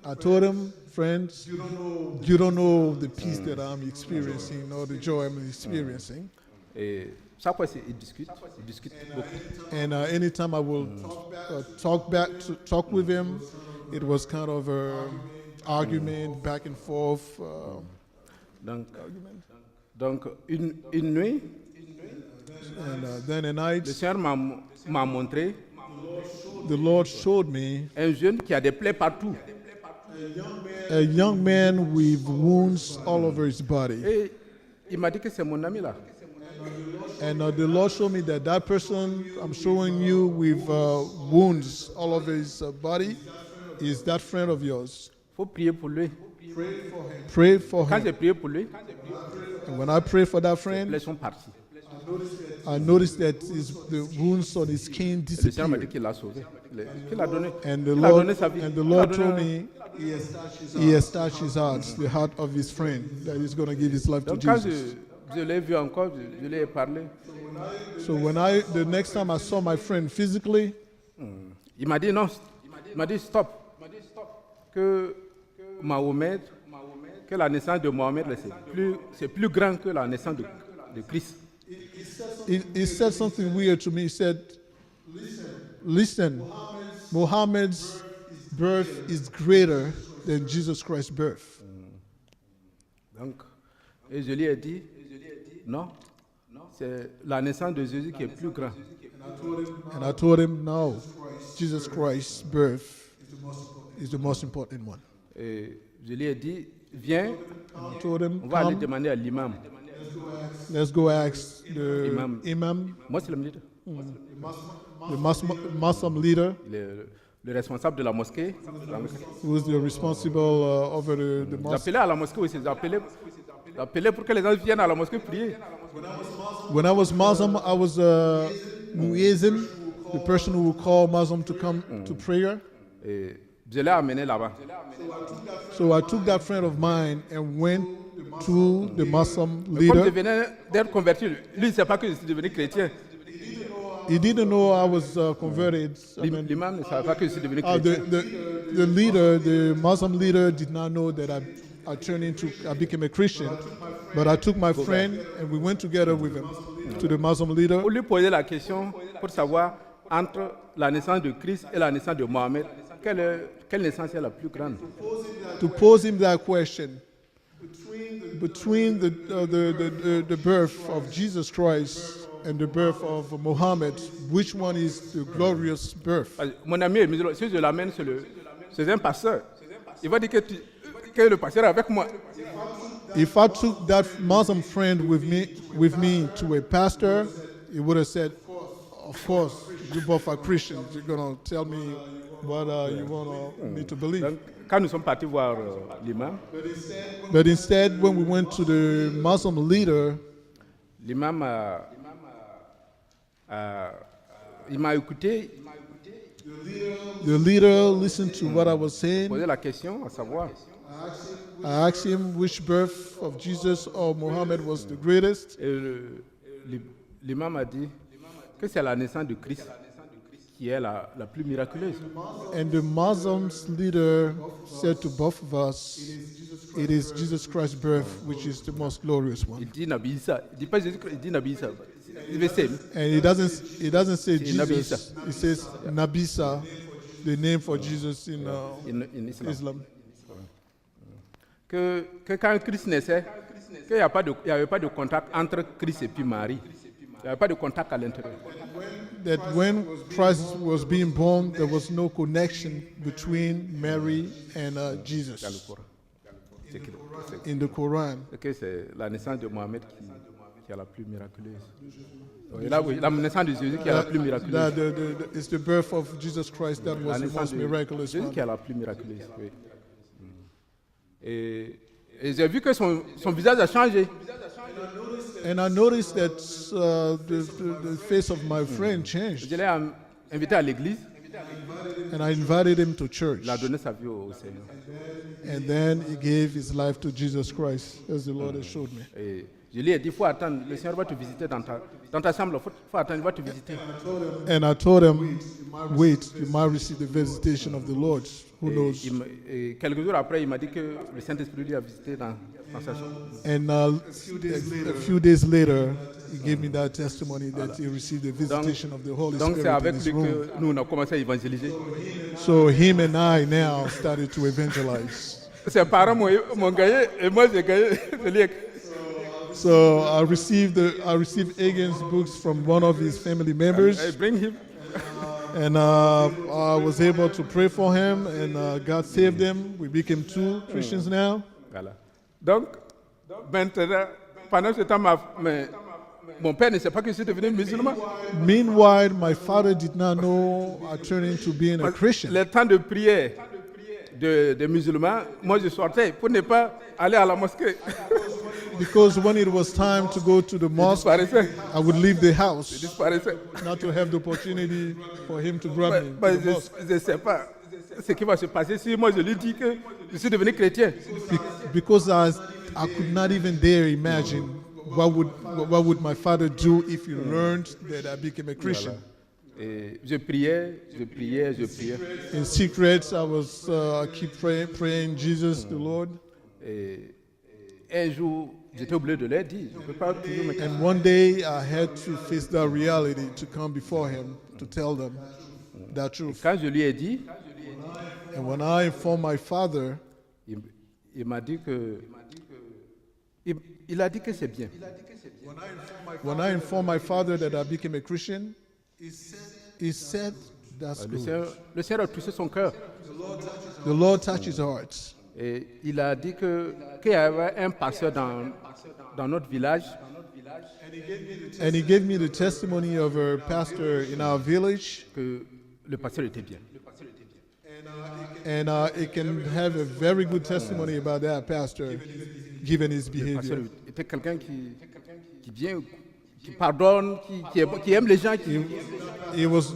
I told him, friends, you don't know the peace that I'm experiencing or the joy I'm experiencing. Et chaque fois, il discute beaucoup. And anytime I will talk with him, it was kind of a argument, back and forth. Donc une nuit, And then a night, le Seigneur m'a montré the Lord showed me un jeune qui a des plaies partout. a young man with wounds all over his body. Et il m'a dit que c'est mon ami là. And the Lord showed me that person I'm showing you with wounds all over his body is that friend of yours. Il faut prier pour lui. Pray for Quand him. j'ai prié pour lui, And when I pray for that les friend, plaies sont parties. I noticed that the wounds on his skin Et le Seigneur m'a dit disappeared. qu'il l'a sauvé, qu'il a donné, And qu'il a donné sa vie. the qu'il a Lord donné told un- me he has touched his heart, the heart of his friend, that he's going to give his life to Donc quand Jesus. je l'ai vu encore, je lui ai parlé. So the next time I saw my friend physically, Il m'a dit non, il m'a dit stop. Que Mahomet, que la naissance de Mohamed, là, c'est plus grand que la naissance de Christ. he said something weird to me. He said, listen, Muhammad's birth is greater than Jesus Christ's birth. Donc, et je lui ai dit, non, c'est la naissance de Jésus qui est plus grande. And I told him, no, Jesus Christ's birth is the most important one. Et je lui ai dit, viens, I told him, on va aller come, demander à l'imam, let's go ask the imam, Muslim leader, the Muslim leader, le responsable de la mosquée. who is the responsible over the mosque. J'appelais à la mosquée aussi, j'appelais pour que les gens viennent à la mosquée prier. When I was Muslim, I was muezzin, the person who would call Muslim to come to prayer. Et je l'ai amené là-bas. So I took that friend of mine and went to the Muslim Comme je leader. venais d'être converti, lui, il ne sait pas que je suis devenu chrétien. He didn't know I was converted. I mean, L'imam ne savait pas que je suis devenu the, chrétien. the leader, the Muslim leader, did not know that I became a Christian. But I took my friend and we went together with him to the Muslim leader. Pour lui poser la question, pour savoir entre la naissance de Christ et la naissance de Mohamed, quelle naissance est la plus grande? To pose him that question between the birth of Jesus Christ and the birth of Muhammad, which one is the glorious birth? Mon ami est musulman, si je l'amène chez un pasteur, il va dire que le pasteur est avec moi. If I took that Muslim friend with me to a pastor, he would have said, of course, you both are Christians. You're going to tell me what you want me to believe. Donc, quand nous sommes partis voir l'imam, But instead, when we went to the Muslim leader, l'imam il m'a écouté, the leader listened to what I was saying. posé la question, à savoir, I asked him which birth of Jesus or Muhammad was the greatest. et l'imam a dit que c'est la naissance de Christ qui est la plus miraculeuse. And the Muslims leader said to both of us, it is Jesus Christ's birth which is the most glorious one. Il dit Nabi Issa, il dit pas Jésus-Christ, il dit Nabi Issa. Il veut say, And it doesn't say C'est Nabi Jesus. It says Nabisa, the name for Jesus in in Islam. Islam. Que quand Christ naissait, qu'il n'y avait pas de contact entre Christ et puis Marie. Il n'y avait pas de contact à l'intérieur. That when Christ was being born, there was no connection between Mary and Dans le Jesus Coran. in the Quran. C'est que c'est la naissance de Mohamed qui est la plus miraculeuse. Et là, oui, la naissance de Jésus qui est la plus miraculeuse. It's the birth of Jesus Christ that La was the naissance most de miraculous Jésus one. qui est la plus miraculeuse. Oui. Et j'ai vu que son visage a changé. And I noticed that the face of my friend changed. Je l'ai invité à l'église. And I invited him to church. Il a donné sa vie au Seigneur. And then he gave his life to Jesus Christ, as the Lord has showed me. Et je lui ai dit, il faut attendre, le Seigneur va te visiter dans ta chambre, il faut attendre, il va te visiter. And I told him, wait, you might receive the visitation of the Lord. Who knows? Et quelques jours après, il m'a dit que le Saint-Esprit lui a visité dans sa chambre. And a few days later, he gave me that testimony that he received the visitation of the Holy Donc c'est Spirit in avec his lui room. que nous on a commencé à évangéliser. So him and I now started to evangelize. Ses parents m'ont gagné et moi j'ai gagné. So I received Egan's books from one of his family I members, bring him. and I was able to pray for him, and God saved him. We became 2 Christians now. Voilà. Donc, maintenant, pendant ce temps, mon père ne sait pas que je suis devenu musulman. Meanwhile, my father did not know I turned into being a Christian. Le temps de prière des musulmans, moi je sortais pour ne pas aller à la mosquée. Because when it was time to go to the Je mosque, disparaissais. I would leave the Je house, disparaissais. not to have the opportunity for him to grab me. to the mosque. Je ne sais pas ce qui va se passer si moi je lui dis que je suis devenu chrétien. Because I could not even dare imagine what would my father do if he learned that I became a Christian. Et je priais. In secret, I was keep praying Jesus, the Lord. Et un jour, j'étais obligé de leur dire, je ne peux pas toujours me cacher. And one day, I had to face that reality to come before him to tell them that truth. Quand je lui ai dit, And when I informed my father, il m'a dit que... Il a dit que c'est bien. when I informed my father that I became a Christian, he said, that's good. Le Seigneur a touché son cœur. The Lord touched his heart. Et il a dit qu'il y avait un pasteur dans notre village And he gave me the testimony of a pastor in our village, que le pasteur était bien. and it can have a very good testimony about that pastor, given his Le pasteur behavior. était quelqu'un qui vient, qui pardonne, qui aime les gens,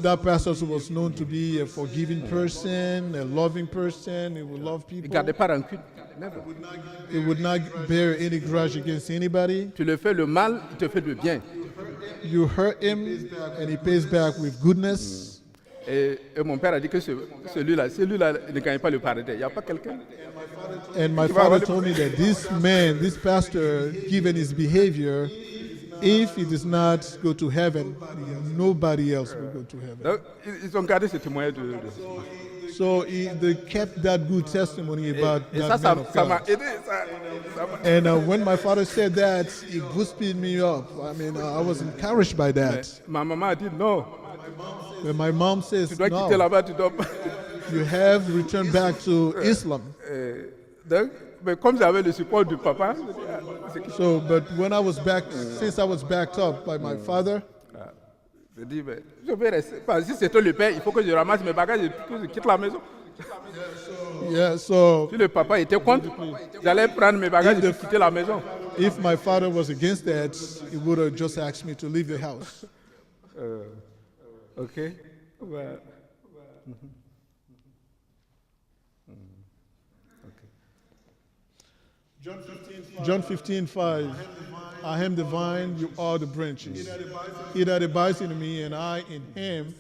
That pastor was known to be a forgiving person, a loving person. He would love ne people. gardait pas rancune. Never. He would not bear any grudge against anybody. Tu le fais le mal, il te fait le bien. You hurt him, and he pays back with goodness. Et mon père a dit que celui-là ne gagne pas le paradis. Il n'y a pas quelqu'un. And my father told me that this man, this pastor, given his behavior, if he does not go to heaven, nobody else will go to heaven. Donc, ils ont gardé ce témoignage de So they kept that good testimony about et that man of ça m'a God. aidé. Ça m'a- And when my father said that, it boosted me up. I mean, I was encouraged by that. Ma maman a dit non, When my mom says, tu dois quitter no, là-bas, tu dois pas. you have returned back to Islam. Donc, mais comme j'avais le support du papa, c'est que- So, but when I was back, since I was backed up by my father, j'ai dit, mais je vais rester. Enfin, si c'était le père, il faut que je ramasse mes bagages et que je quitte la maison. yeah, so Si le papa était contre, j'allais prendre mes bagages et quitter la maison. if my father was against that, he would have just asked me to leave the house. Ok. Ouais. John 15:5. I am the vine, you are the branches. He that abides in me and I in him,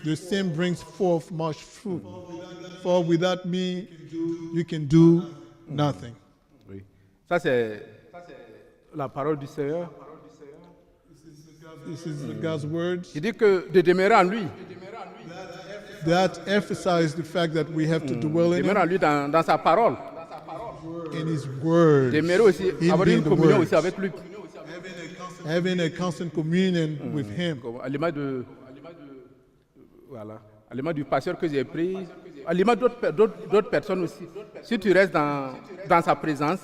the same brings forth much fruit. For without me, you can do nothing. Oui. Ça, c'est la parole du Seigneur. This is God's word. Il dit que de demeurer en lui, That emphasizes the fact that we have to dwell in demeurer en him, lui dans sa parole. in his word. Demeurer aussi, Him avoir being une the communion word. aussi avec lui. Having a constant communion with him. Comme à l'image voilà, à l'image du pasteur que j'ai pris, à l'image d'autres personnes aussi. Si tu restes dans sa présence,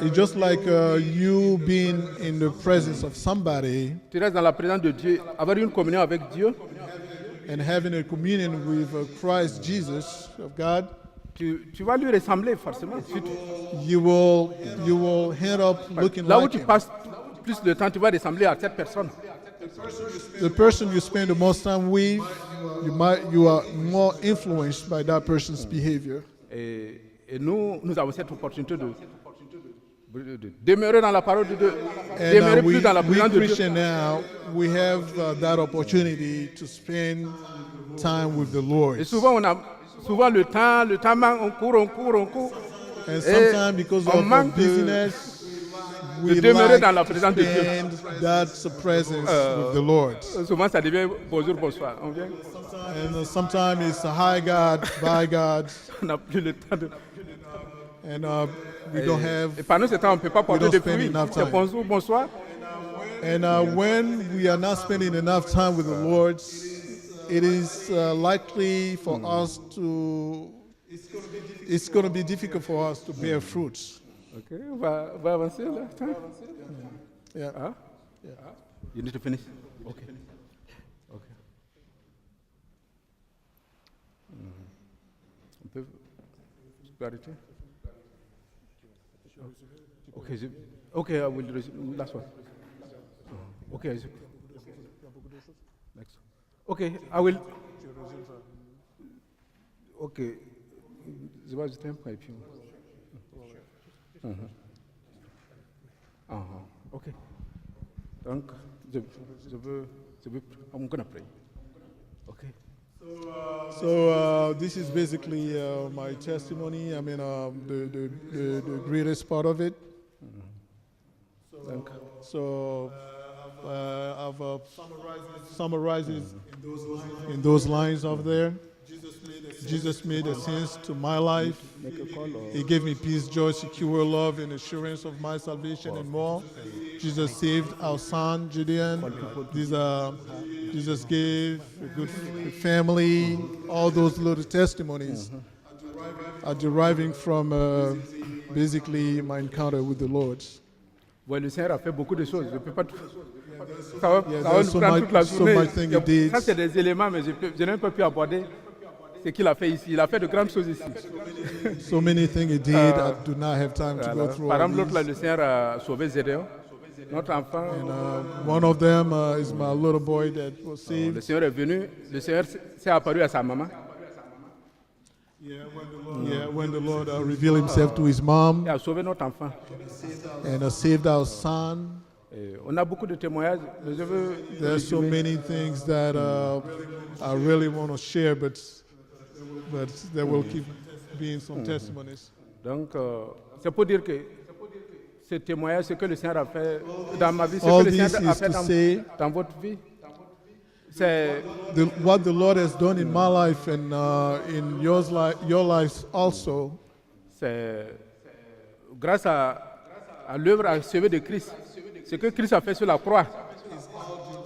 It's just like you being in the presence of somebody tu restes dans la présence de Dieu, avoir une communion avec Dieu, and having a communion with Christ Jesus of God. tu vas lui ressembler forcément. Si You will end up looking là où like tu him. passes plus de temps, tu vas ressembler à cette personne. The person you spend the most time with, you are more influenced by that person's behavior. Et nous avons cette opportunité de demeurer dans la parole de Dieu, And demeurer plus dans la we présence de Dieu. Christian now, we have that opportunity to spend time with the Lord. Et souvent, on a le temps manque, on court. And sometimes because on of manque de- busyness, we demeurer like dans la to présence de Dieu. spend that presence with the Lord. Souvent, ça devient bonjour, bonsoir. On vient, And sometimes it's a hi God, bye God, on n'a plus le temps de. and we don't have. Et pendant ce temps, on ne peut pas porter don't de spend fruits. enough C'est time. bonjour, bonsoir. And when we are not spending enough time with the Lord, it is likely for us to. It's going to be difficult for us to bear fruits. Ok, on va avancer là. Attends. Yeah. Hein? You need to finish. Ok. On peut arrêter? Ok, I will resume. Last one. Ok, next. Ok, I will. Ok. Je vais ajouter un point et puis. Ok. Donc, je veux, I'm gonna pray. Ok. So this is basically my testimony. I mean, the greatest part of it. Donc, So I've summarizes in those lines over there. Jesus made a sense to my life. make a call or He gave me peace, joy, secure love, and assurance of my salvation and more. Jesus saved our son, Gideon. Jesus gave a good family, all those little testimonies. are deriving from basically my encounter with the Lord. Ouais, le Seigneur a fait beaucoup de choses. Je peux pas tout. Ça va, Yeah, ça va there's nous so prendre much- toute la so journée. much thing he did. Ça, c'est des éléments, mais je n'ai même pas pu aborder ce qu'il a fait ici. Il a fait de grandes choses ici. So many things he did. I do not have time to Voilà. go through Par all exemple, l'autre, là, these. le Seigneur a sauvé Zédéon, notre enfant. And one of them is my little boy that was saved. Le Seigneur est venu, le Seigneur s'est apparu à sa maman. Yeah, when the Lord revealed himself to his mom Et a sauvé notre enfant. and saved our son. Et on a beaucoup de témoignages, mais je veux. There's so many things that I really want to share, but there will keep being some testimonies. Donc, c'est pour dire que ce témoignage, ce que le Seigneur a fait dans ma vie, ce All que le this Seigneur a is fait to say dans votre vie, c'est what the Lord has done in my life and in your lives also. c'est grâce à l'œuvre achevée de Christ. Ce que Christ a fait sur la croix,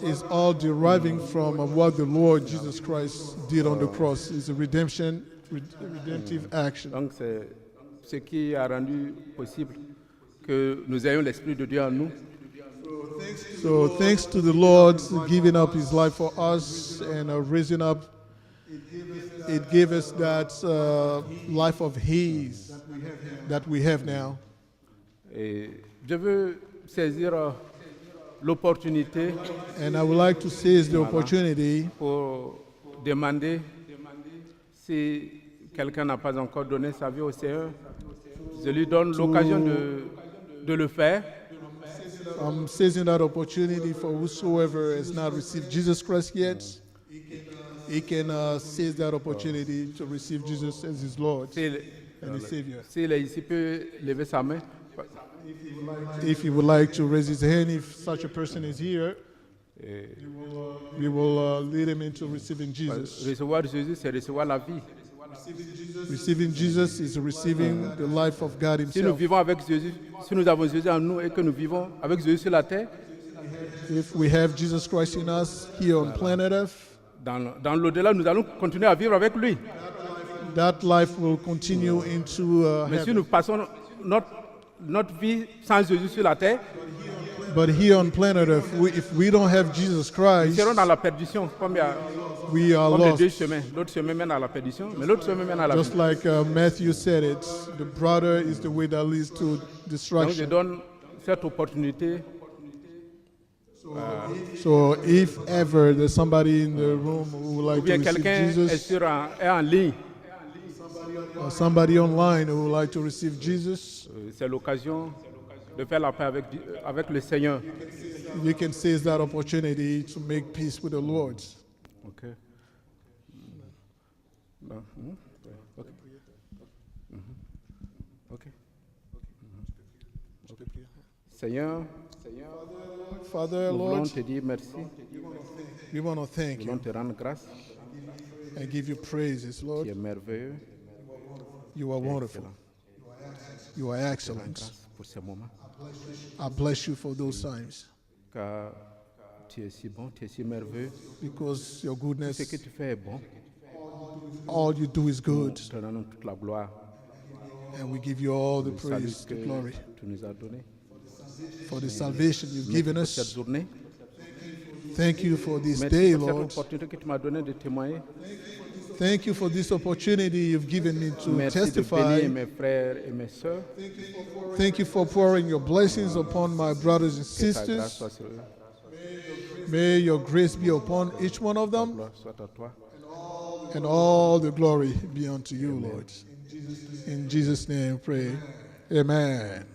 Is all deriving from what the Lord Jesus Christ did on the cross. It's a redemptive action. donc c'est ce qui a rendu possible que nous ayons l'Esprit de Dieu en nous. So thanks to the Lord giving up his life for us and raising up, it gave us that life of his that we have now. Et je veux saisir l'opportunité And I would like to seize the opportunity pour demander si quelqu'un n'a pas encore donné sa vie au Seigneur, je lui donne l'occasion de le faire. I'm seizing that opportunity for whosoever has not received Jesus Christ yet. He can seize that opportunity to receive Jesus as his Lord and his Savior. S'il est ici, peut lever sa main. If he would like to raise his hand, if such a person is here, we will lead him into receiving Jesus. Recevoir Jésus, c'est recevoir la vie. Receiving Jesus is receiving the life of God Si nous himself. vivons avec Jésus, si nous avons Jésus en nous et que nous vivons avec Jésus sur la terre, If we have Jesus Christ in us here on planet Earth, dans l'au-delà, nous allons continuer à vivre avec lui. that life will continue into Mais si heaven. nous passons notre vie sans Jésus sur la terre, But here on planet Earth, if we don't have Jesus nous Christ, serons dans la perdition, comme we are les deux lost. chemins. L'autre chemin mène à la perdition, mais l'autre chemin mène à la vie. Just like Matthew said it, the brother is the way that leads to Donc je destruction. donne cette opportunité. So if ever there's somebody in the room who would Ou like to bien receive quelqu'un est, Jesus, est en ligne, or somebody online who would like to receive Jesus, c'est l'occasion de faire la paix avec le Seigneur. you can seize that opportunity to make peace with the Lord. Ok. Non. Ok. Ok. Seigneur, Father, nous voulons Lord, te dire merci. we want to Nous thank voulons you te rendre grâce. and give you praises, Tu Lord. es merveilleux. You are wonderful. Excellent. You are Je te rends excellent. grâce pour ces moments. I bless you for those times Car tu es si bon, tu es si merveilleux. because your Ce goodness, que tu fais est bon. all you do is good, Nous te rendons toute la gloire. and we give you all the Le salut praise, que the glory tu nous as donné. for the salvation you've Merci given pour cette us. journée. Thank you for this Merci day, pour cette Lord. opportunité que tu m'as donnée de témoigner. Thank you for this opportunity you've given me to Merci de testify. bénir mes frères et mes sœurs. Thank you for pouring your blessings upon my brothers and Que ta grâce sisters. soit sur eux. May your grace be upon each one of Ta them, gloire soit à toi. and all the glory be unto you, Lord. In Jesus' name, pray. Amen.